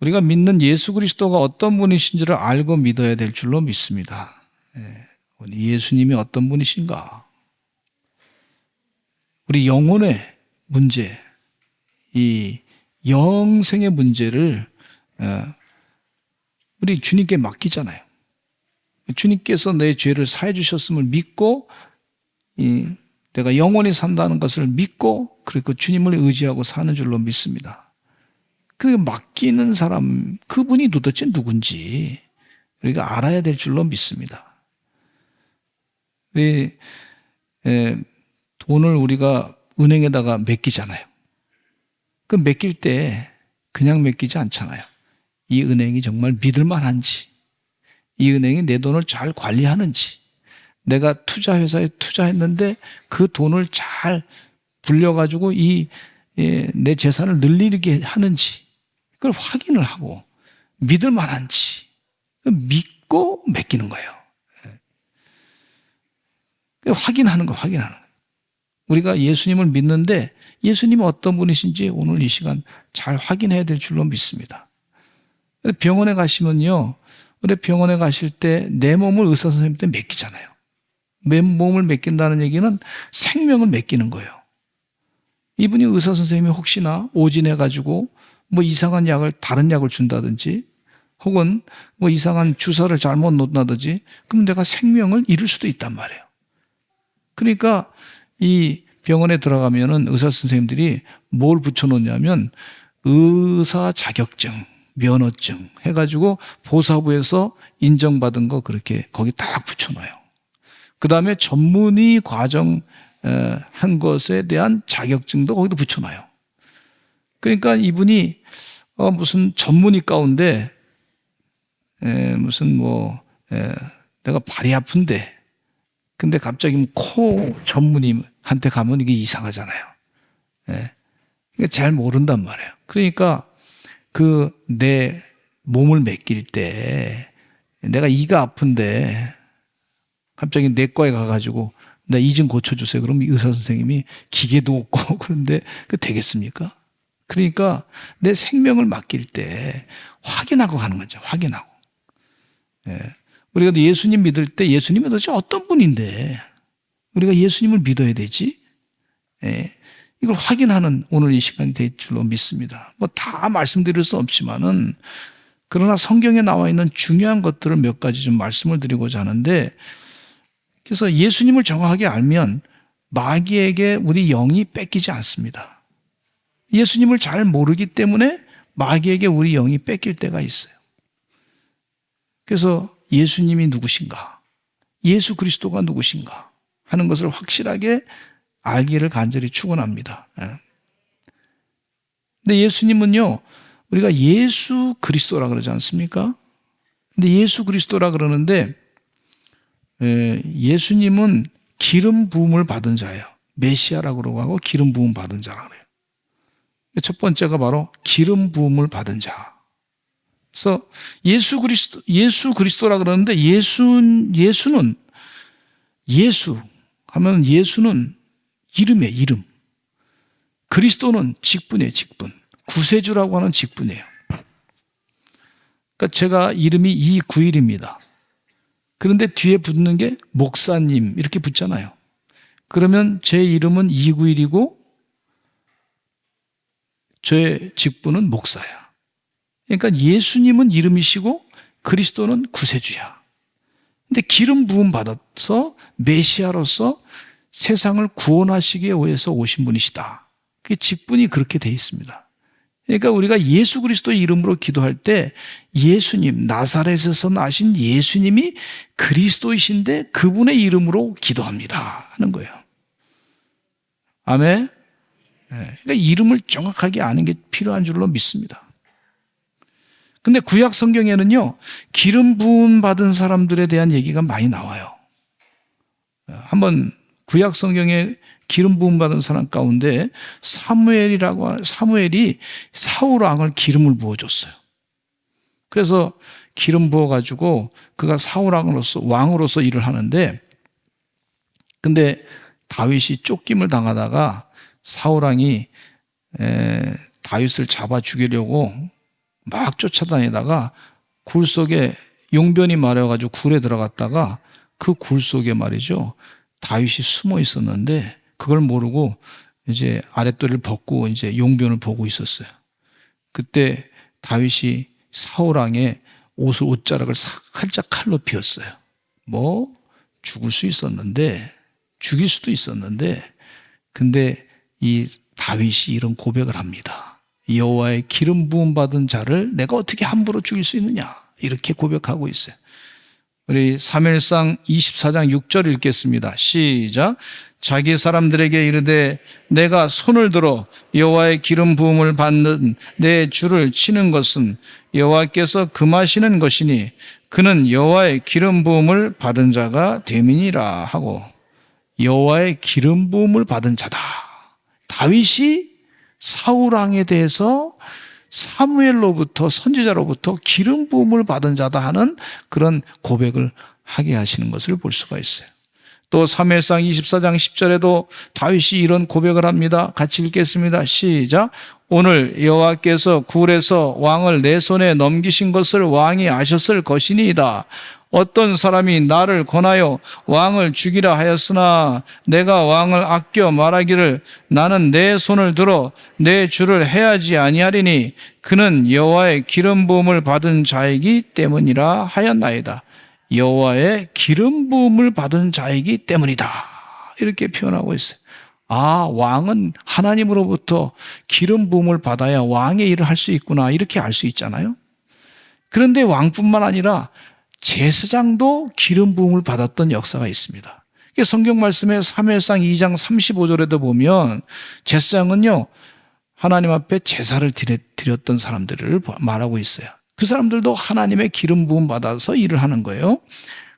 우리가 믿는 예수 그리스도가 어떤 분이신지를 알고 믿어야 될 줄로 믿습니다. 우리 예수님이 어떤 분이신가? 우리 영혼의 문제, 이 영생의 문제를 우리 주님께 맡기잖아요. 주님께서 내 죄를 사해 주셨음을 믿고 내가 영원히 산다는 것을 믿고 그리고 주님을 의지하고 사는 줄로 믿습니다. 그 맡기는 사람, 그분이 도대체 누군지 우리가 알아야 될 줄로 믿습니다. 돈을 우리가 은행에다가 맡기잖아요. 그 맡길 때 그냥 맡기지 않잖아요. 이 은행이 정말 믿을 만한지, 이 은행이 내 돈을 잘 관리하는지, 내가 투자회사에 투자했는데 그 돈을 잘 불려가지고 내 재산을 늘리게 하는지, 그걸 확인을 하고 믿을 만한지 믿고 맡기는 거예요. 확인하는 거예요. 우리가 예수님을 믿는데 예수님은 어떤 분이신지 오늘 이 시간 잘 확인해야 될 줄로 믿습니다. 병원에 가시면요, 우리 병원에 가실 때 내 몸을 의사 선생님한테 맡기잖아요. 내 몸을 맡긴다는 얘기는 생명을 맡기는 거예요. 이분이 의사 선생님이 혹시나 오진해가지고 뭐 이상한 약을, 다른 약을 준다든지 혹은 뭐 이상한 주사를 잘못 놓는다든지 그럼 내가 생명을 잃을 수도 있단 말이에요. 그러니까 이 병원에 들어가면은 의사 선생님들이 뭘 붙여놓냐면 의사 자격증, 면허증 해가지고 보사부에서 인정받은 거 그렇게 거기 딱 붙여놔요. 그 다음에 전문의 과정 한 것에 대한 자격증도 거기도 붙여놔요. 그러니까 이분이 무슨 전문의 가운데 무슨 내가 발이 아픈데 근데 갑자기 코 전문의한테 가면 이게 이상하잖아요. 잘 모른단 말이에요. 그러니까 내 몸을 맡길 때 내가 이가 아픈데 갑자기 내과에 가가지고 나 이 좀 고쳐주세요. 그럼 의사 선생님이 기계도 없고 그런데 그 되겠습니까? 그러니까 내 생명을 맡길 때 확인하고 가는 거죠. 확인하고. 우리가 예수님 믿을 때 예수님이 도대체 어떤 분인데 우리가 예수님을 믿어야 되지? 이걸 확인하는 오늘 이 시간이 될 줄로 믿습니다. 뭐 다 말씀드릴 수 없지만은 그러나 성경에 나와 있는 중요한 것들을 몇 가지 좀 말씀을 드리고자 하는데, 그래서 예수님을 정확하게 알면 마귀에게 우리 영이 뺏기지 않습니다. 예수님을 잘 모르기 때문에 마귀에게 우리 영이 뺏길 때가 있어요. 그래서 예수님이 누구신가, 예수 그리스도가 누구신가 하는 것을 확실하게 알기를 간절히 축원합니다. 근데 예수님은요, 우리가 예수 그리스도라 그러지 않습니까? 근데 예수 그리스도라 그러는데 예수님은 기름 부음을 받은 자예요. 메시아라고 그러고 하고 기름 부음 받은 자라 그래요. 첫 번째가 바로 기름 부음을 받은 자. 그래서 예수 그리스도라 그러는데 예수 하면 예수는 이름이에요, 이름. 그리스도는 직분이에요, 직분. 구세주라고 하는 직분이에요. 그러니까 제가 이름이 이구일입니다. 그런데 뒤에 붙는 게 목사님 이렇게 붙잖아요. 그러면 제 이름은 이구일이고 제 직분은 목사야. 그러니까 예수님은 이름이시고 그리스도는 구세주야. 근데 기름 부음 받아서 메시아로서 세상을 구원하시기 위해서 오신 분이시다. 그 직분이 그렇게 돼 있습니다. 그러니까 우리가 예수 그리스도의 이름으로 기도할 때 예수님, 나사렛에서 나신 예수님이 그리스도이신데 그분의 이름으로 기도합니다 하는 거예요. 아멘. 그러니까 이름을 정확하게 아는 게 필요한 줄로 믿습니다. 근데 구약 성경에는요, 기름 부음 받은 사람들에 대한 얘기가 많이 나와요. 한번 구약 성경에 기름 부음 받은 사람 가운데 사무엘이 사울 왕을 기름을 부어줬어요. 그래서 기름 부어가지고 그가 사울 왕으로서 일을 하는데, 근데 다윗이 쫓김을 당하다가 사울 왕이 다윗을 잡아 죽이려고 막 쫓아다니다가 굴 속에 용변이 마려가지고 굴에 들어갔다가 그 굴 속에 말이죠, 다윗이 숨어 있었는데 그걸 모르고 이제 아랫도리를 벗고 이제 용변을 보고 있었어요. 그때 다윗이 사울 왕의 옷자락을 살짝 칼로 비었어요. 뭐 죽을 수 있었는데, 죽일 수도 있었는데, 근데 이 다윗이 이런 고백을 합니다. 여호와의 기름 부음 받은 자를 내가 어떻게 함부로 죽일 수 있느냐, 이렇게 고백하고 있어요. 우리 사무엘상 24장 6절 읽겠습니다. 시작. 자기 사람들에게 이르되 내가 손을 들어 여호와의 기름 부음을 받는 내 주를 치는 것은 여호와께서 금하시는 것이니 그는 여호와의 기름 부음을 받은 자가 됨이니라 하고, 여호와의 기름 부음을 받은 자다. 다윗이 사울 왕에 대해서 사무엘로부터, 선지자로부터 기름 부음을 받은 자다 하는 그런 고백을 하게 하시는 것을 볼 수가 있어요. 또 사무엘상 24장 10절에도 다윗이 이런 고백을 합니다. 같이 읽겠습니다. 시작. 오늘 여호와께서 굴에서 왕을 내 손에 넘기신 것을 왕이 아셨을 것이니이다. 어떤 사람이 나를 권하여 왕을 죽이라 하였으나 내가 왕을 아껴 말하기를 나는 내 손을 들어 내 주를 해하지 아니하리니 그는 여호와의 기름 부음을 받은 자이기 때문이라 하였나이다. 여호와의 기름 부음을 받은 자이기 때문이다. 이렇게 표현하고 있어요. 아, 왕은 하나님으로부터 기름 부음을 받아야 왕의 일을 할 수 있구나, 이렇게 알 수 있잖아요. 그런데 왕뿐만 아니라 제사장도 기름 부음을 받았던 역사가 있습니다. 성경 말씀에 사무엘상 2장 35절에도 보면 제사장은요, 하나님 앞에 제사를 드렸던 사람들을 말하고 있어요. 그 사람들도 하나님의 기름 부음 받아서 일을 하는 거예요.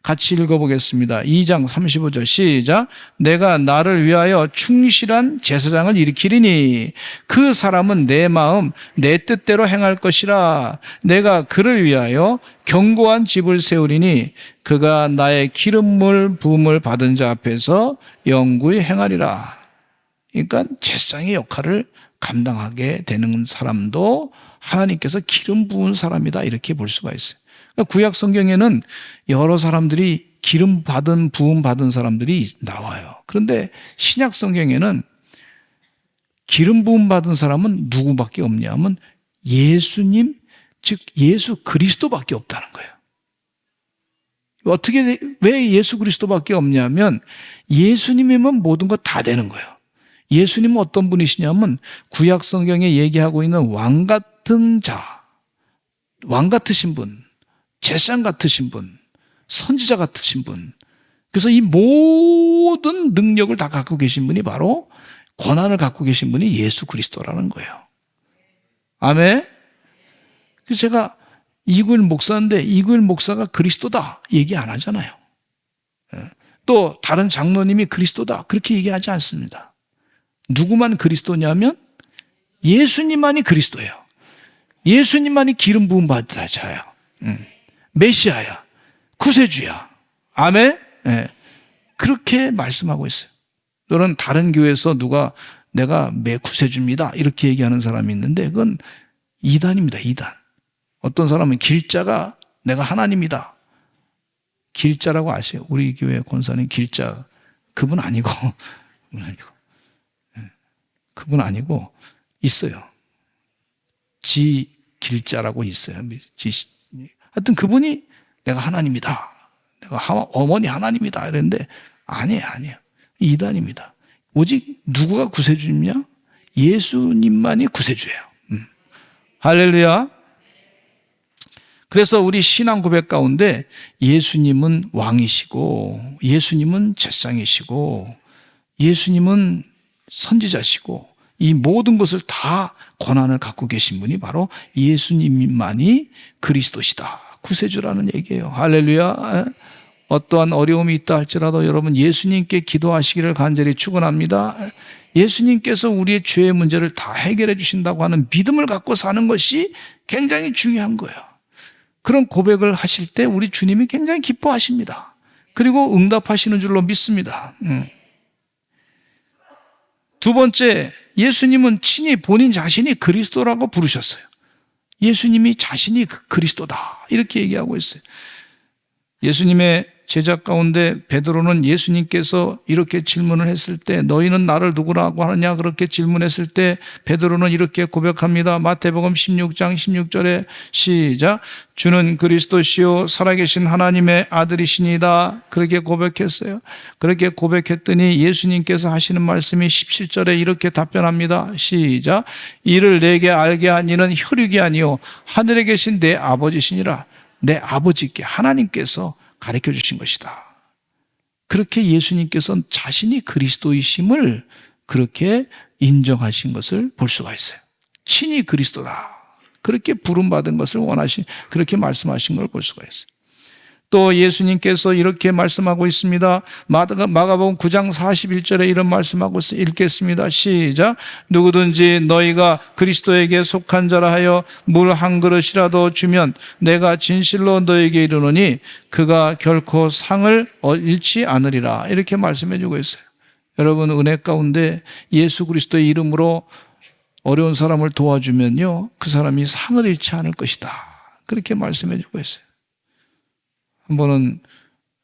같이 읽어보겠습니다. 2장 35절 시작. 내가 나를 위하여 충실한 제사장을 일으키리니 그 사람은 내 마음 내 뜻대로 행할 것이라. 내가 그를 위하여 견고한 집을 세우리니 그가 나의 기름물 부음을 받은 자 앞에서 영구히 행하리라. 그러니까 제사장의 역할을 감당하게 되는 사람도 하나님께서 기름 부은 사람이다, 이렇게 볼 수가 있어요. 구약 성경에는 여러 사람들이 기름 받은, 부음 받은 사람들이 나와요. 그런데 신약 성경에는 기름 부음 받은 사람은 누구밖에 없냐면 예수님, 즉 예수 그리스도밖에 없다는 거예요. 어떻게, 왜 예수 그리스도밖에 없냐면 예수님이면 모든 거 다 되는 거예요. 예수님은 어떤 분이시냐면 구약 성경에 얘기하고 있는 왕 같은 자, 왕 같으신 분, 제사장 같으신 분, 선지자 같으신 분. 그래서 이 모든 능력을 다 갖고 계신 분이 바로, 권한을 갖고 계신 분이 예수 그리스도라는 거예요. 아멘. 그래서 제가 이구일 목사인데 이구일 목사가 그리스도다 얘기 안 하잖아요. 또 다른 장로님이 그리스도다 그렇게 얘기하지 않습니다. 누구만 그리스도냐면 예수님만이 그리스도예요. 예수님만이 기름 부음 받은 자야. 메시아야. 구세주야. 아멘. 네. 그렇게 말씀하고 있어요. 또는 다른 교회에서 누가 내가 구세주입니다 이렇게 얘기하는 사람이 있는데 그건 이단입니다. 이단. 어떤 사람은 길자가 내가 하나님이다. 길자라고 아세요? 우리 교회 권사님 길자 그분 아니고 그분 아니고 있어요. 지 길자라고 있어요. 하여튼 그분이 내가 하나님이다. 내가 어머니 하나님이다 이랬는데 아니에요. 이단입니다. 오직 누구가 구세주냐? 예수님만이 구세주예요. 할렐루야. 그래서 우리 신앙 고백 가운데 예수님은 왕이시고 예수님은 제사장이시고 예수님은 선지자시고 이 모든 것을 다 권한을 갖고 계신 분이 바로 예수님만이 그리스도시다. 구세주라는 얘기예요. 할렐루야. 어떠한 어려움이 있다 할지라도 여러분 예수님께 기도하시기를 간절히 축원합니다. 예수님께서 우리의 죄의 문제를 다 해결해 주신다고 하는 믿음을 갖고 사는 것이 굉장히 중요한 거예요. 그런 고백을 하실 때 우리 주님이 굉장히 기뻐하십니다. 그리고 응답하시는 줄로 믿습니다. 두 번째, 예수님은 친히 본인 자신이 그리스도라고 부르셨어요. 예수님이 자신이 그리스도다 이렇게 얘기하고 있어요. 예수님의 제자 가운데 베드로는 예수님께서 이렇게 질문을 했을 때 너희는 나를 누구라고 하느냐 그렇게 질문했을 때 베드로는 이렇게 고백합니다. 마태복음 16장 16절에 시작. 주는 그리스도시요 살아계신 하나님의 아들이시니다. 그렇게 고백했어요. 그렇게 고백했더니 예수님께서 하시는 말씀이 17절에 이렇게 답변합니다. 시작. 이를 내게 알게 한 이는 혈육이 아니요 하늘에 계신 내 아버지시니라. 내 아버지께 하나님께서 가르쳐 주신 것이다. 그렇게 예수님께서는 자신이 그리스도이심을 그렇게 인정하신 것을 볼 수가 있어요. 친히 그리스도다. 그렇게 부름받은 것을 그렇게 말씀하신 걸 볼 수가 있어요. 또 예수님께서 이렇게 말씀하고 있습니다. 마가복음 9장 41절에 이런 말씀하고 있어요. 읽겠습니다. 시작. 누구든지 너희가 그리스도에게 속한 자라 하여 물 한 그릇이라도 주면 내가 진실로 너에게 이르노니 그가 결코 상을 잃지 않으리라. 이렇게 말씀해 주고 있어요. 여러분 은혜 가운데 예수 그리스도의 이름으로 어려운 사람을 도와주면요 그 사람이 상을 잃지 않을 것이다. 그렇게 말씀해 주고 있어요. 한 번은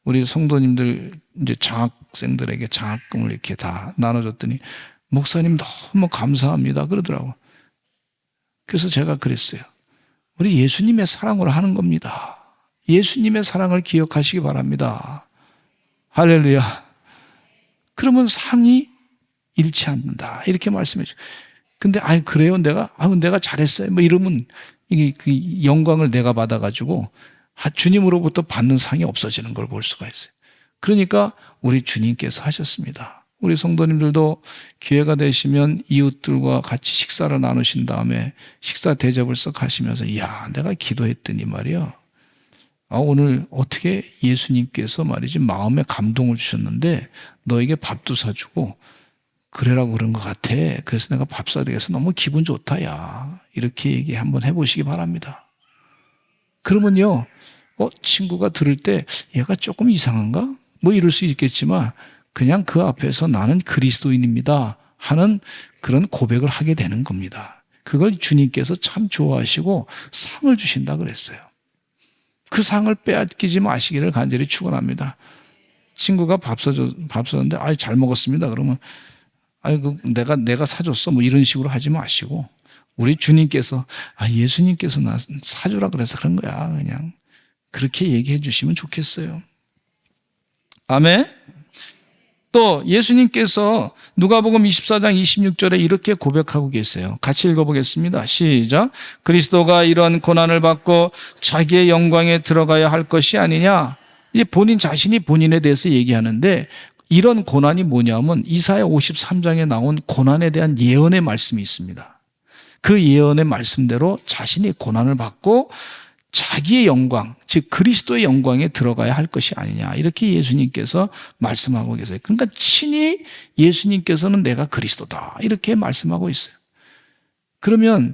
우리 성도님들 이제 장학생들에게 장학금을 이렇게 다 나눠줬더니 목사님 너무 감사합니다 그러더라고. 그래서 제가 그랬어요. 우리 예수님의 사랑으로 하는 겁니다. 예수님의 사랑을 기억하시기 바랍니다. 할렐루야. 그러면 상이 잃지 않는다 이렇게 말씀해 주고. 근데 그래요 내가 잘했어요 뭐 이러면 이게 그 영광을 내가 받아가지고 주님으로부터 받는 상이 없어지는 걸 볼 수가 있어요. 그러니까 우리 주님께서 하셨습니다. 우리 성도님들도 기회가 되시면 이웃들과 같이 식사를 나누신 다음에 식사 대접을 썩 하시면서 이야 내가 기도했더니 말이야 오늘 어떻게 예수님께서 말이지 마음에 감동을 주셨는데 너에게 밥도 사주고 그래라고 그런 것 같아. 그래서 내가 밥 사드려서 너무 기분 좋다 야 이렇게 얘기 한번 해보시기 바랍니다. 그러면요 친구가 들을 때 얘가 조금 이상한가? 뭐 이럴 수 있겠지만 그냥 그 앞에서 나는 그리스도인입니다 하는 그런 고백을 하게 되는 겁니다. 그걸 주님께서 참 좋아하시고 상을 주신다 그랬어요. 그 상을 빼앗기지 마시기를 간절히 축원합니다. 친구가 밥 사줬는데 잘 먹었습니다. 그러면 내가 사줬어 뭐 이런 식으로 하지 마시고 우리 주님께서 예수님께서 나 사주라 그래서 그런 거야 그냥 그렇게 얘기해 주시면 좋겠어요. 아멘. 또 예수님께서 누가복음 24장 26절에 이렇게 고백하고 계세요. 같이 읽어보겠습니다. 시작. 그리스도가 이런 고난을 받고 자기의 영광에 들어가야 할 것이 아니냐. 이제 본인 자신이 본인에 대해서 얘기하는데 이런 고난이 뭐냐면 이사야 53장에 나온 고난에 대한 예언의 말씀이 있습니다. 그 예언의 말씀대로 자신이 고난을 받고 자기의 영광, 즉 그리스도의 영광에 들어가야 할 것이 아니냐 이렇게 예수님께서 말씀하고 계세요. 그러니까 친히 예수님께서는 내가 그리스도다 이렇게 말씀하고 있어요. 그러면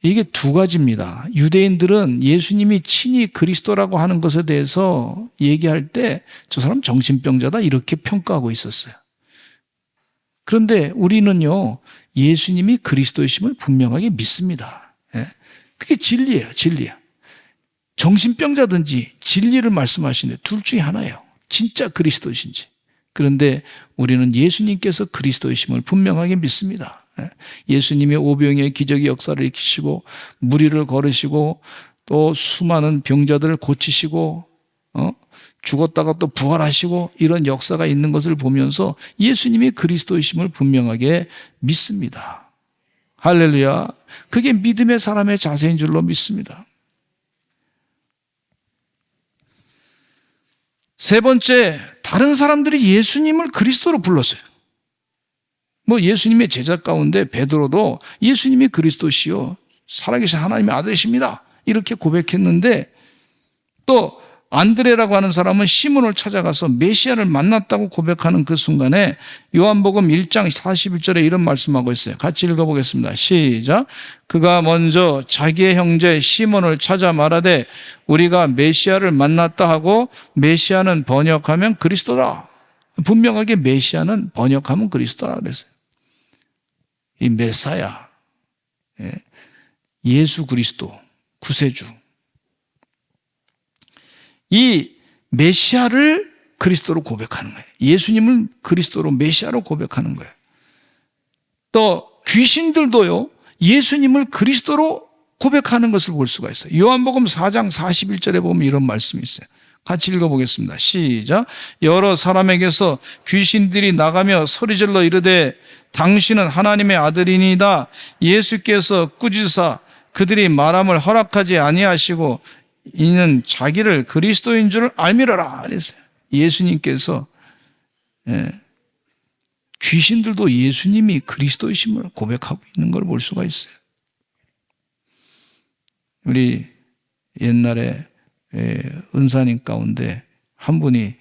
이게 두 가지입니다. 유대인들은 예수님이 친히 그리스도라고 하는 것에 대해서 얘기할 때 저 사람 정신병자다 이렇게 평가하고 있었어요. 그런데 우리는요 예수님이 그리스도이심을 분명하게 믿습니다. 그게 진리예요. 진리야. 정신병자든지 진리를 말씀하시는데 둘 중에 하나예요. 진짜 그리스도이신지. 그런데 우리는 예수님께서 그리스도이심을 분명하게 믿습니다. 예수님이 오병이의 기적의 역사를 일으키시고 무리를 걸으시고 또 수많은 병자들을 고치시고 죽었다가 또 부활하시고 이런 역사가 있는 것을 보면서 예수님이 그리스도이심을 분명하게 믿습니다. 할렐루야. 그게 믿음의 사람의 자세인 줄로 믿습니다. 세 번째, 다른 사람들이 예수님을 그리스도로 불렀어요. 뭐 예수님의 제자 가운데 베드로도 예수님이 그리스도시요 살아계신 하나님의 아들이십니다 이렇게 고백했는데 또 안드레라고 하는 사람은 시몬을 찾아가서 메시아를 만났다고 고백하는 그 순간에 요한복음 1장 41절에 이런 말씀하고 있어요. 같이 읽어보겠습니다. 시작. 그가 먼저 자기의 형제 시몬을 찾아 말하되 우리가 메시아를 만났다 하고 메시아는 번역하면 그리스도라. 분명하게 메시아는 번역하면 그리스도라 그랬어요. 이 메사야 예수 그리스도 구세주, 이 메시아를 그리스도로 고백하는 거예요. 예수님을 그리스도로 메시아로 고백하는 거예요. 또 귀신들도요, 예수님을 그리스도로 고백하는 것을 볼 수가 있어요. 요한복음 4장 41절에 보면 이런 말씀이 있어요. 같이 읽어보겠습니다. 시작. 여러 사람에게서 귀신들이 나가며 소리질러 이르되 당신은 하나님의 아들이니이다. 예수께서 꾸짖으사 그들이 말함을 허락하지 아니하시고 이는 자기를 그리스도인 줄 알미러라 그랬어요. 예수님께서 귀신들도 예수님이 그리스도이심을 고백하고 있는 걸 볼 수가 있어요. 우리 옛날에 은사님 가운데 한 분이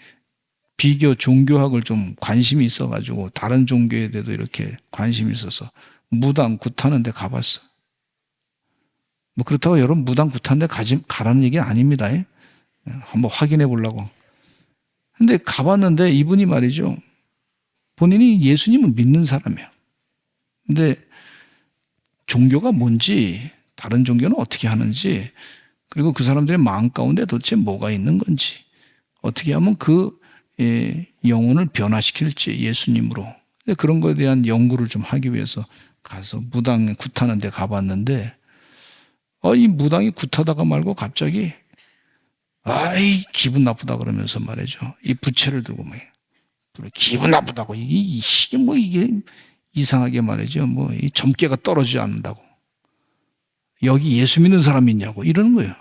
비교 종교학을 좀 관심이 있어가지고 다른 종교에 대해도 이렇게 관심이 있어서 무당 굿하는 데 가봤어. 뭐 그렇다고 여러분 무당 굿하는 데 가라는 얘기는 아닙니다. 한번 확인해 보려고. 근데 가봤는데 이분이 말이죠, 본인이 예수님을 믿는 사람이에요. 근데 종교가 뭔지, 다른 종교는 어떻게 하는지, 그리고 그 사람들의 마음 가운데 도대체 뭐가 있는 건지, 어떻게 하면 그 영혼을 변화시킬지 예수님으로, 그런 것에 대한 연구를 좀 하기 위해서 가서 무당 굿하는 데 가봤는데, 이 무당이 굿하다가 말고 갑자기 아이 기분 나쁘다 그러면서 말이죠, 이 부채를 들고 막 기분 나쁘다고, 이게 뭐 이게 이상하게 말이죠, 뭐 이 점괘가 떨어지지 않는다고, 여기 예수 믿는 사람이 있냐고 이러는 거예요.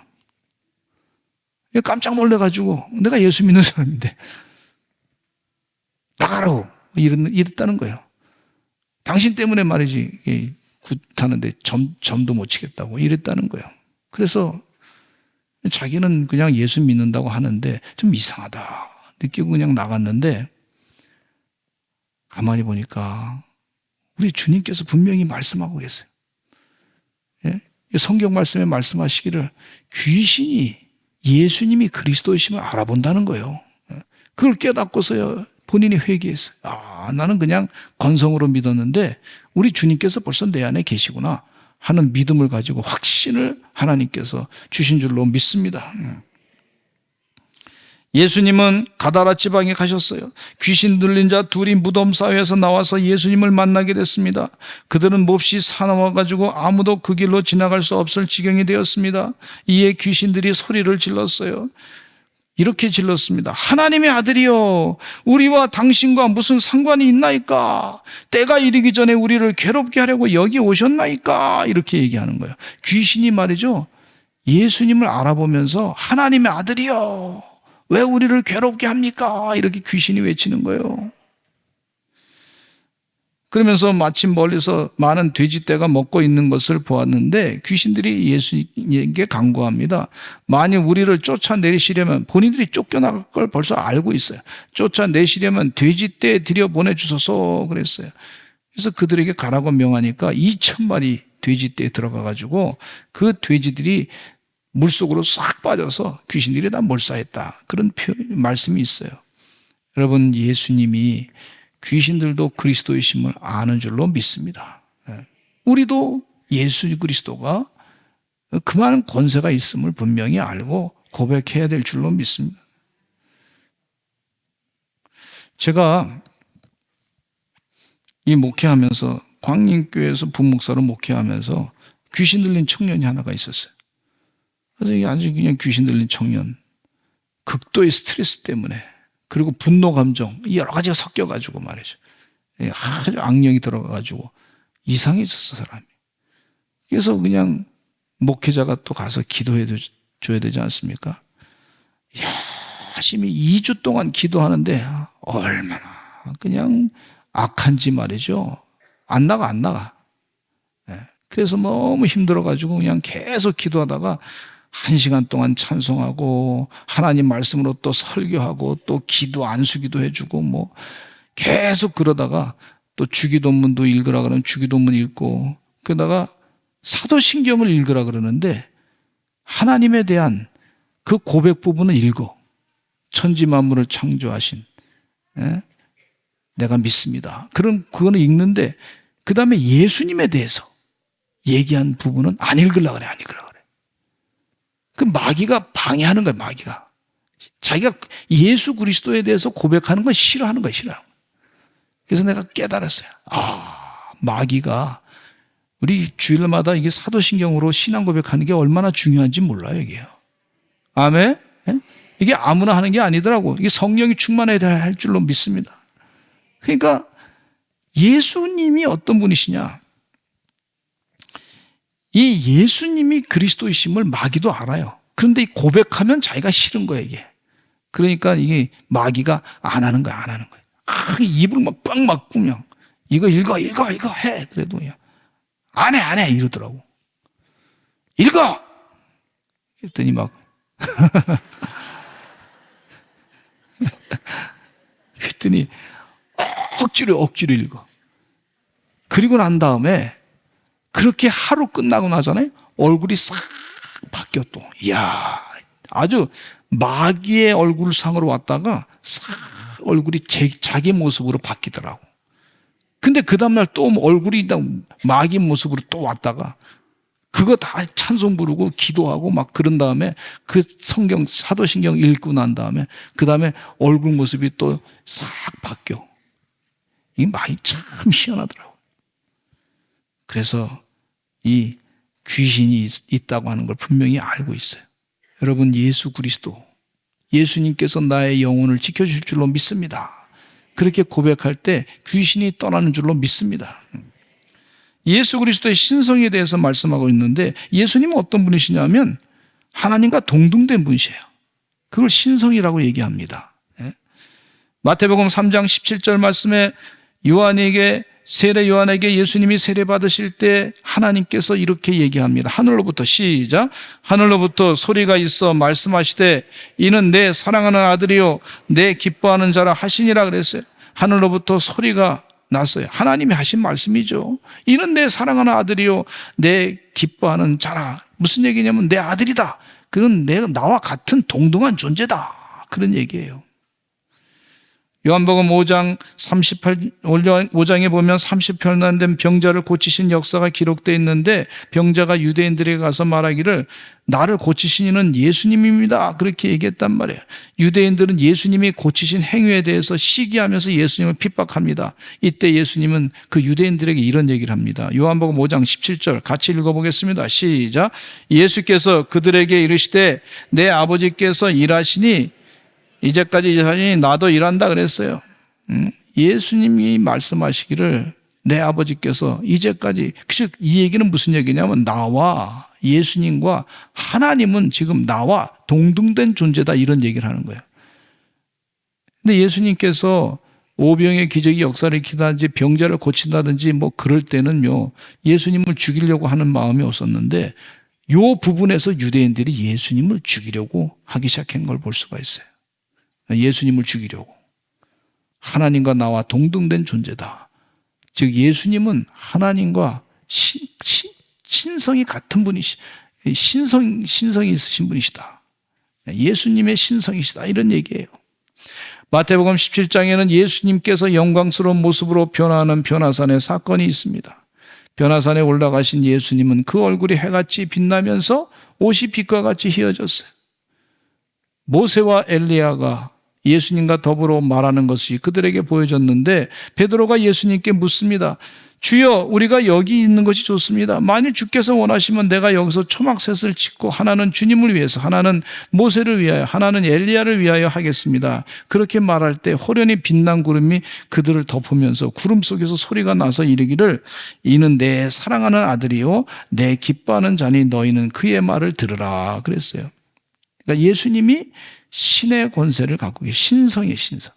깜짝 놀래가지고 내가 예수 믿는 사람인데 나가라고 이랬다는 거예요. 당신 때문에 말이지 굿하는데 점도 못 치겠다고 이랬다는 거예요. 그래서 자기는 그냥 예수 믿는다고 하는데 좀 이상하다 느끼고 그냥 나갔는데, 가만히 보니까 우리 주님께서 분명히 말씀하고 계세요. 성경 말씀에 말씀하시기를 귀신이 예수님이 그리스도이심을 알아본다는 거예요. 그걸 깨닫고서요 본인이 회개했어요. 나는 그냥 건성으로 믿었는데 우리 주님께서 벌써 내 안에 계시구나 하는 믿음을 가지고 확신을 하나님께서 주신 줄로 믿습니다. 예수님은 가다라 지방에 가셨어요. 귀신 들린 자 둘이 무덤 사이에서 나와서 예수님을 만나게 됐습니다. 그들은 몹시 사나워가지고 아무도 그 길로 지나갈 수 없을 지경이 되었습니다. 이에 귀신들이 소리를 질렀어요. 이렇게 질렀습니다. 하나님의 아들이여, 우리와 당신과 무슨 상관이 있나이까? 때가 이르기 전에 우리를 괴롭게 하려고 여기 오셨나이까? 이렇게 얘기하는 거예요. 귀신이 말이죠, 예수님을 알아보면서 하나님의 아들이여, 왜 우리를 괴롭게 합니까? 이렇게 귀신이 외치는 거예요. 그러면서 마침 멀리서 많은 돼지떼가 먹고 있는 것을 보았는데 귀신들이 예수님께 간구합니다. 만일 우리를 쫓아내시려면, 본인들이 쫓겨나갈 걸 벌써 알고 있어요. 쫓아내시려면 돼지떼에 들여보내주소서 그랬어요. 그래서 그들에게 가라고 명하니까 2,000마리 돼지떼에 들어가가지고 그 돼지들이 물속으로 싹 빠져서 귀신들이 다 몰사했다. 그런 말씀이 있어요. 여러분, 예수님이 귀신들도 그리스도이심을 아는 줄로 믿습니다. 우리도 예수 그리스도가 그 많은 권세가 있음을 분명히 알고 고백해야 될 줄로 믿습니다. 제가 이 목회하면서, 광림교회에서 부목사로 목회하면서 귀신 들린 청년이 하나가 있었어요. 그래서 이게 아주 그냥 귀신 들린 청년, 극도의 스트레스 때문에, 그리고 분노 감정 여러 가지가 섞여가지고 말이죠, 아주 악령이 들어가가지고 이상해졌어 사람이. 그래서 그냥 목회자가 또 가서 기도해 줘야 되지 않습니까? 열심히 2주 동안 기도하는데 얼마나 그냥 악한지 말이죠, 안 나가. 그래서 너무 힘들어가지고 그냥 계속 기도하다가 1시간 동안 찬송하고 하나님 말씀으로 또 설교하고 또 기도 안수기도 해주고 뭐 계속 그러다가 또 주기도문도 읽으라 그러면 주기도문 읽고, 그러다가 사도신경을 읽으라 그러는데 하나님에 대한 그 고백 부분을 읽어. 천지 만물을 창조하신 내가 믿습니다. 그거는 읽는데 그 다음에 예수님에 대해서 얘기한 부분은 안 읽으려고 그래, 안 읽으려고 그래. 그 마귀가 방해하는 거야, 마귀가. 자기가 예수 그리스도에 대해서 고백하는 건 싫어하는 거야, 싫어하는 거야. 그래서 내가 깨달았어요. 마귀가 우리 주일마다 이게 사도신경으로 신앙 고백하는 게 얼마나 중요한지 몰라요, 이게요. 아멘? 예? 이게 아무나 하는 게 아니더라고. 이게 성령이 충만해야 할 줄로 믿습니다. 그러니까 예수님이 어떤 분이시냐? 이 예수님이 그리스도이심을 마귀도 알아요. 그런데 이 고백하면 자기가 싫은 거예요, 이게. 그러니까 이게 마귀가 안 하는 거야, 안 하는 거야. 입을 막 꽉 막으면 이거 읽어 해. 그래도 안 해 이러더라고. 읽어! 그랬더니 막 그랬더니 억지로 읽어. 그리고 난 다음에 그렇게 하루 끝나고 나잖아요. 얼굴이 싹 바뀌어 또. 이야, 아주 마귀의 얼굴상으로 왔다가 싹 얼굴이 자기 모습으로 바뀌더라고. 근데 그 다음날 또 얼굴이 마귀 모습으로 또 왔다가 그거 다 찬송 부르고 기도하고 막 그런 다음에 그 성경 사도신경 읽고 난 다음에 그 다음에 얼굴 모습이 또 싹 바뀌어. 이게 마귀 참 희한하더라고. 그래서 이 귀신이 있다고 하는 걸 분명히 알고 있어요. 여러분, 예수 그리스도, 예수님께서 나의 영혼을 지켜주실 줄로 믿습니다. 그렇게 고백할 때 귀신이 떠나는 줄로 믿습니다. 예수 그리스도의 신성에 대해서 말씀하고 있는데 예수님은 어떤 분이시냐면 하나님과 동등된 분이세요. 그걸 신성이라고 얘기합니다. 마태복음 3장 17절 말씀에 세례 요한에게 예수님이 세례 받으실 때 하나님께서 이렇게 얘기합니다. 하늘로부터 시작. 하늘로부터 소리가 있어 말씀하시되 이는 내 사랑하는 아들이요 내 기뻐하는 자라 하시니라 그랬어요. 하늘로부터 소리가 났어요. 하나님이 하신 말씀이죠. 이는 내 사랑하는 아들이요 내 기뻐하는 자라. 무슨 얘기냐면 내 아들이다. 그는 나와 같은 동등한 존재다. 그런 얘기예요. 요한복음 5장에 보면 30편 된 병자를 고치신 역사가 기록되어 있는데 병자가 유대인들에게 가서 말하기를 나를 고치신 이는 예수님입니다. 그렇게 얘기했단 말이에요. 유대인들은 예수님이 고치신 행위에 대해서 시기하면서 예수님을 핍박합니다. 이때 예수님은 그 유대인들에게 이런 얘기를 합니다. 요한복음 5장 17절 같이 읽어보겠습니다. 시작. 예수께서 그들에게 이르시되 내 아버지께서 일하시니 이제까지 일하시니 나도 일한다 그랬어요. 예수님이 말씀하시기를 내 아버지께서 이제까지, 즉 이 얘기는 무슨 얘기냐면 나와 예수님과 하나님은 지금 나와 동등된 존재다 이런 얘기를 하는 거예요. 근데 예수님께서 오병의 기적이 역사를 일으키다든지 병자를 고친다든지 뭐 그럴 때는요 예수님을 죽이려고 하는 마음이 없었는데 이 부분에서 유대인들이 예수님을 죽이려고 하기 시작한 걸 볼 수가 있어요. 예수님을 죽이려고. 하나님과 나와 동등된 존재다. 즉 예수님은 하나님과 신성이 같은 분이시, 신성이 있으신 분이시다. 예수님의 신성이시다. 이런 얘기예요. 마태복음 17장에는 예수님께서 영광스러운 모습으로 변화하는 변화산의 사건이 있습니다. 변화산에 올라가신 예수님은 그 얼굴이 해같이 빛나면서 옷이 빛과 같이 휘어졌어요. 모세와 엘리야가 예수님과 더불어 말하는 것이 그들에게 보여졌는데 베드로가 예수님께 묻습니다. 주여, 우리가 여기 있는 것이 좋습니다. 만일 주께서 원하시면 내가 여기서 초막셋을 짓고 하나는 주님을 위해서, 하나는 모세를 위하여, 하나는 엘리야를 위하여 하겠습니다. 그렇게 말할 때 호련히 빛난 구름이 그들을 덮으면서 구름 속에서 소리가 나서 이르기를 이는 내 사랑하는 아들이요 내 기뻐하는 자니 너희는 그의 말을 들으라 그랬어요. 그러니까 예수님이 신의 권세를 갖고 계신 신성의 신성.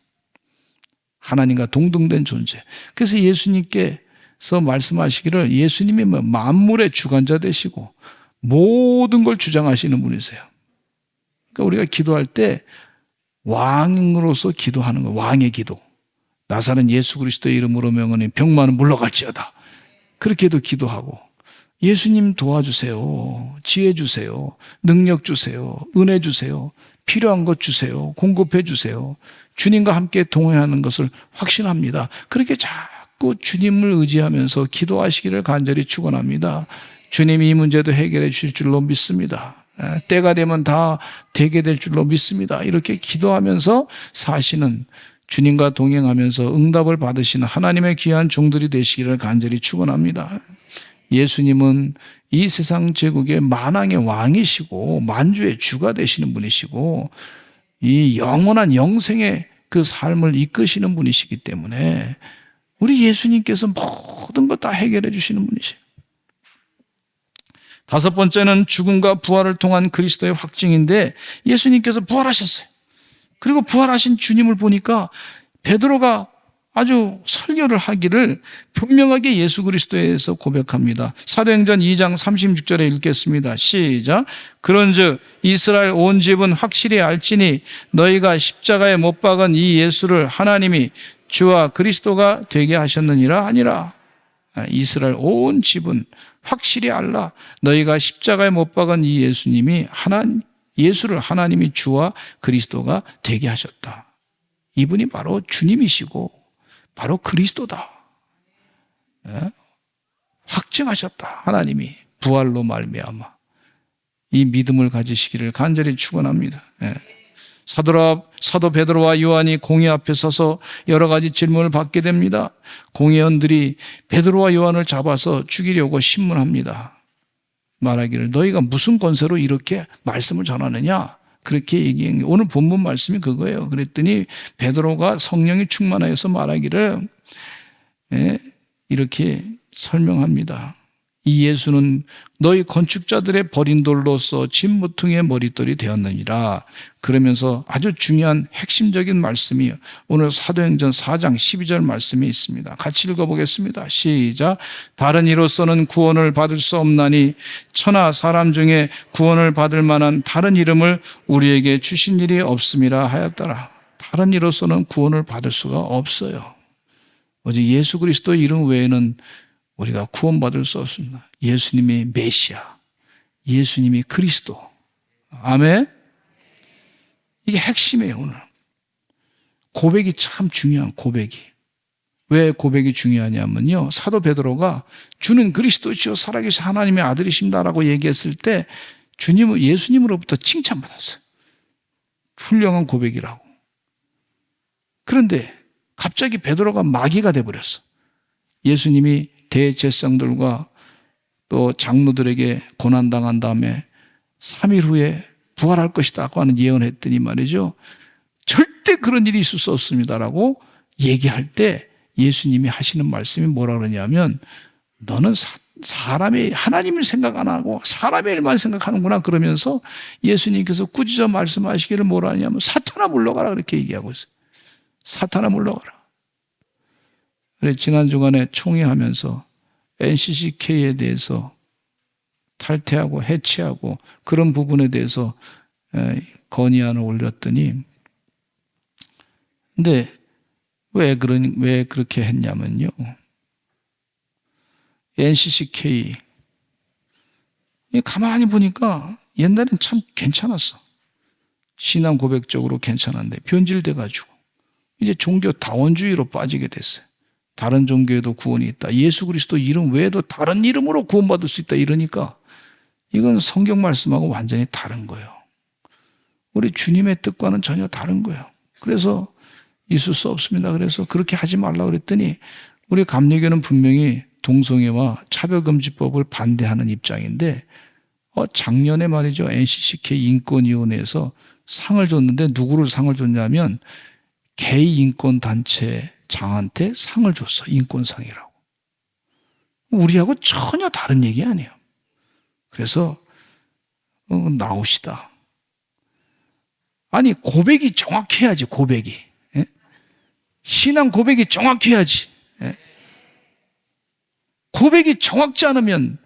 하나님과 동등된 존재. 그래서 예수님께서 말씀하시기를 예수님이 만물의 주관자 되시고 모든 걸 주장하시는 분이세요. 그러니까 우리가 기도할 때 왕으로서 기도하는 거예요. 왕의 기도. 나사렛 예수 그리스도의 이름으로 명하니 병만은 물러갈지어다. 그렇게도 기도하고 예수님 도와주세요. 지혜 주세요. 능력 주세요. 은혜 주세요. 필요한 것 주세요. 공급해 주세요. 주님과 함께 동행하는 것을 확신합니다. 그렇게 자꾸 주님을 의지하면서 기도하시기를 간절히 축원합니다. 주님이 이 문제도 해결해 주실 줄로 믿습니다. 때가 되면 다 되게 될 줄로 믿습니다. 이렇게 기도하면서 사시는, 주님과 동행하면서 응답을 받으시는 하나님의 귀한 종들이 되시기를 간절히 축원합니다. 예수님은 이 세상 제국의 만왕의 왕이시고 만주의 주가 되시는 분이시고 이 영원한 영생의 그 삶을 이끄시는 분이시기 때문에 우리 예수님께서 모든 것 다 해결해 주시는 분이세요. 다섯 번째는 죽음과 부활을 통한 그리스도의 확증인데, 예수님께서 부활하셨어요. 그리고 부활하신 주님을 보니까 베드로가 아주 설교를 하기를 분명하게 예수 그리스도에 대해서 고백합니다. 사도행전 2장 36절에 읽겠습니다. 시작. 그런즉 이스라엘 온 집은 확실히 알지니 너희가 십자가에 못 박은 이 예수를 하나님이 주와 그리스도가 되게 하셨느니라 하니라. 이스라엘 온 집은 확실히 알라. 너희가 십자가에 못 박은 이 예수님이 예수를 하나님이 주와 그리스도가 되게 하셨다. 이분이 바로 주님이시고 바로 그리스도다. 확증하셨다. 하나님이 부활로 말미암아. 이 믿음을 가지시기를 간절히 축원합니다. 사도 베드로와 요한이 공회 앞에 서서 여러 가지 질문을 받게 됩니다. 공회원들이 베드로와 요한을 잡아서 죽이려고 신문합니다. 말하기를 너희가 무슨 권세로 이렇게 말씀을 전하느냐? 그렇게 얘기한 게 오늘 본문 말씀이 그거예요. 그랬더니 베드로가 성령이 충만하여서 말하기를 이렇게 설명합니다. 이 예수는 너희 건축자들의 버린 돌로서 진무퉁의 머릿돌이 되었느니라. 그러면서 아주 중요한 핵심적인 말씀이 오늘 사도행전 4장 12절 말씀이 있습니다. 같이 읽어보겠습니다. 시작. 다른 이로서는 구원을 받을 수 없나니 천하 사람 중에 구원을 받을 만한 다른 이름을 우리에게 주신 일이 없음이라 하였더라. 다른 이로서는 구원을 받을 수가 없어요. 오직 예수 그리스도 이름 외에는 우리가 구원받을 수 없습니다. 예수님이 메시아, 예수님이 그리스도. 아멘. 이게 핵심이에요. 오늘 고백이 참 중요한 고백이. 왜 고백이 중요하냐면요, 사도 베드로가 주는 그리스도시요 살아계신 하나님의 아들이십니다라고 얘기했을 때 예수님으로부터 칭찬받았어요. 훌륭한 고백이라고. 그런데 갑자기 베드로가 마귀가 돼버렸어. 예수님이 대제사장들과 또 장로들에게 고난당한 다음에 3일 후에 부활할 것이다고 하는 예언을 했더니 말이죠, 절대 그런 일이 있을 수 없습니다라고 얘기할 때 예수님이 하시는 말씀이 뭐라 그러냐면, 너는 사람의 하나님을 생각 안 하고 사람의 일만 생각하는구나. 그러면서 예수님께서 꾸짖어 말씀하시기를 뭐라 하냐면 사탄아 물러가라, 그렇게 얘기하고 있어요. 사탄아 물러가라. 그래, 지난 주간에 총회하면서 NCCK에 대해서 탈퇴하고 해체하고 그런 부분에 대해서 건의안을 올렸더니, 근데 왜 그렇게 했냐면요, NCCK 가만히 보니까 옛날엔 참 괜찮았어. 신앙 고백적으로 괜찮았는데 변질돼가지고 이제 종교 다원주의로 빠지게 됐어요. 다른 종교에도 구원이 있다, 예수 그리스도 이름 외에도 다른 이름으로 구원받을 수 있다 이러니까 이건 성경 말씀하고 완전히 다른 거예요. 우리 주님의 뜻과는 전혀 다른 거예요. 그래서 있을 수 없습니다. 그래서 그렇게 하지 말라고 그랬더니 우리 감리교는 분명히 동성애와 차별금지법을 반대하는 입장인데 작년에 말이죠, NCCK 인권위원회에서 상을 줬는데 누구를 상을 줬냐면 게이 인권단체 장한테 상을 줬어. 인권상이라고. 우리하고 전혀 다른 얘기 아니에요. 그래서 나오시다. 아니, 고백이 정확해야지. 고백이, 신앙 고백이 정확해야지. 고백이 정확지 않으면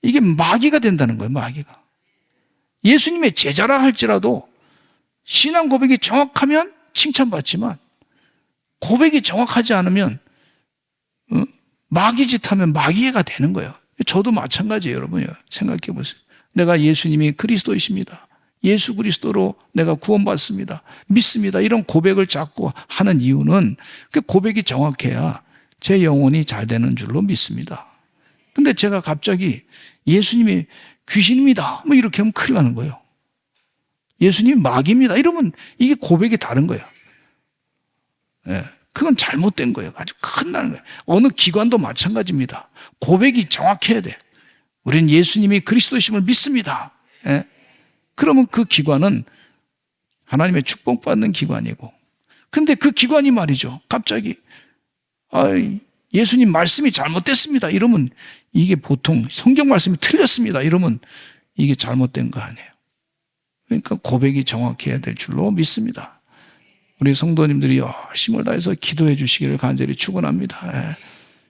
이게 마귀가 된다는 거예요. 마귀가. 예수님의 제자라 할지라도 신앙 고백이 정확하면 칭찬받지만 고백이 정확하지 않으면 마귀짓 하면 마귀애가 되는 거예요. 저도 마찬가지예요. 여러분 생각해 보세요. 내가 예수님이 그리스도이십니다, 예수 그리스도로 내가 구원받습니다, 믿습니다, 이런 고백을 자꾸 하는 이유는 그 고백이 정확해야 제 영혼이 잘 되는 줄로 믿습니다. 근데 제가 갑자기 예수님이 귀신입니다 뭐 이렇게 하면 큰일 나는 거예요. 예수님이 마귀입니다 이러면 이게 고백이 다른 거예요. 예, 그건 잘못된 거예요. 아주 큰일나는 거예요. 어느 기관도 마찬가지입니다. 고백이 정확해야 돼. 우리는 예수님이 그리스도이심을 믿습니다. 예? 그러면 그 기관은 하나님의 축복받는 기관이고, 근데 그 기관이 말이죠, 갑자기 예수님 말씀이 잘못됐습니다 이러면, 이게 보통 성경 말씀이 틀렸습니다 이러면 이게 잘못된 거 아니에요. 그러니까 고백이 정확해야 될 줄로 믿습니다. 우리 성도님들이 힘을 다해서 기도해 주시기를 간절히 축원합니다. 예.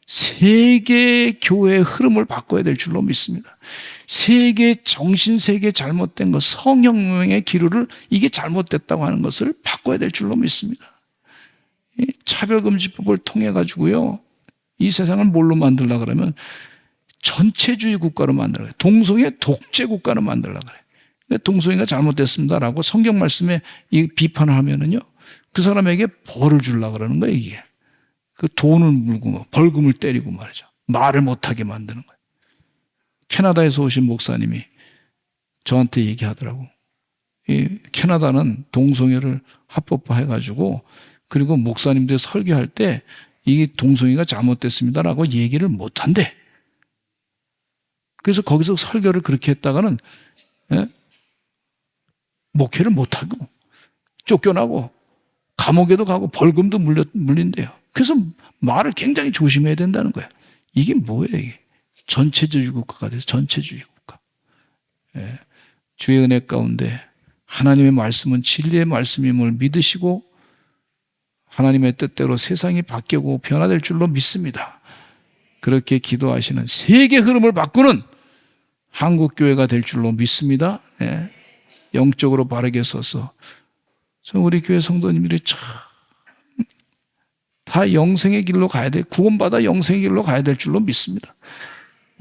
세계 교회의 흐름을 바꿔야 될 줄로 믿습니다. 세계 정신, 세계 잘못된 것, 성혁명의 기류를 이게 잘못됐다고 하는 것을 바꿔야 될 줄로 믿습니다. 차별금지법을 통해 가지고요, 이 세상을 뭘로 만들려고 그러면 전체주의 국가로 만들어요. 동성애 독재 국가로 만들려고 그래요. 동성애가 잘못됐습니다라고 성경 말씀에 이 비판을 하면은요, 그 사람에게 벌을 주려고 그러는 거예요, 이게. 그 돈을 물고 벌금을 때리고 말이죠. 말을 못하게 만드는 거예요. 캐나다에서 오신 목사님이 저한테 얘기하더라고. 이 캐나다는 동성애를 합법화해가지고, 그리고 목사님들 설교할 때 이 동성애가 잘못됐습니다라고 얘기를 못한대. 그래서 거기서 설교를 그렇게 했다가는 목회를 못하고 쫓겨나고 감옥에도 가고 벌금도 물린대요. 그래서 말을 굉장히 조심해야 된다는 거예요. 이게 뭐예요, 이게? 전체주의 국가가 돼서 전체주의 국가. 예. 주의 은혜 가운데 하나님의 말씀은 진리의 말씀임을 믿으시고 하나님의 뜻대로 세상이 바뀌고 변화될 줄로 믿습니다. 그렇게 기도하시는 세계 흐름을 바꾸는 한국교회가 될 줄로 믿습니다. 예. 영적으로 바르게 서서 우리 교회 성도님들이 참 다 영생의 길로 가야 돼. 구원받아 영생의 길로 가야 될 줄로 믿습니다.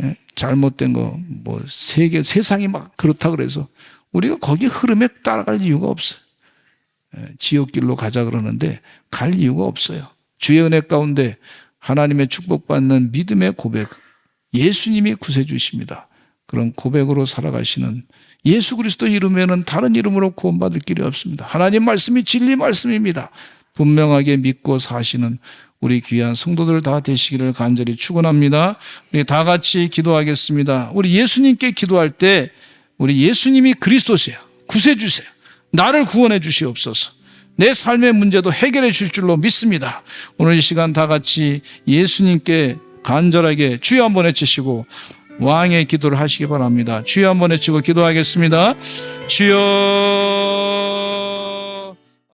예, 잘못된 거, 뭐, 세상이 막 그렇다 그래서 우리가 거기 흐름에 따라갈 이유가 없어요. 예, 지옥길로 가자 그러는데 갈 이유가 없어요. 주의 은혜 가운데 하나님의 축복받는 믿음의 고백, 예수님이 구세주십니다. 그런 고백으로 살아가시는 예수 그리스도 이름에는 다른 이름으로 구원받을 길이 없습니다. 하나님 말씀이 진리 말씀입니다. 분명하게 믿고 사시는 우리 귀한 성도들 다 되시기를 간절히 축원합니다. 우리 다 같이 기도하겠습니다. 우리 예수님께 기도할 때 우리 예수님이 그리스도세요. 구세주세요. 나를 구원해 주시옵소서. 내 삶의 문제도 해결해 주실 줄로 믿습니다. 오늘 이 시간 다 같이 예수님께 간절하게 주여 한번 외치시고 왕의 기도를 하시기 바랍니다. 주여 한번 외치고 기도하겠습니다. 주여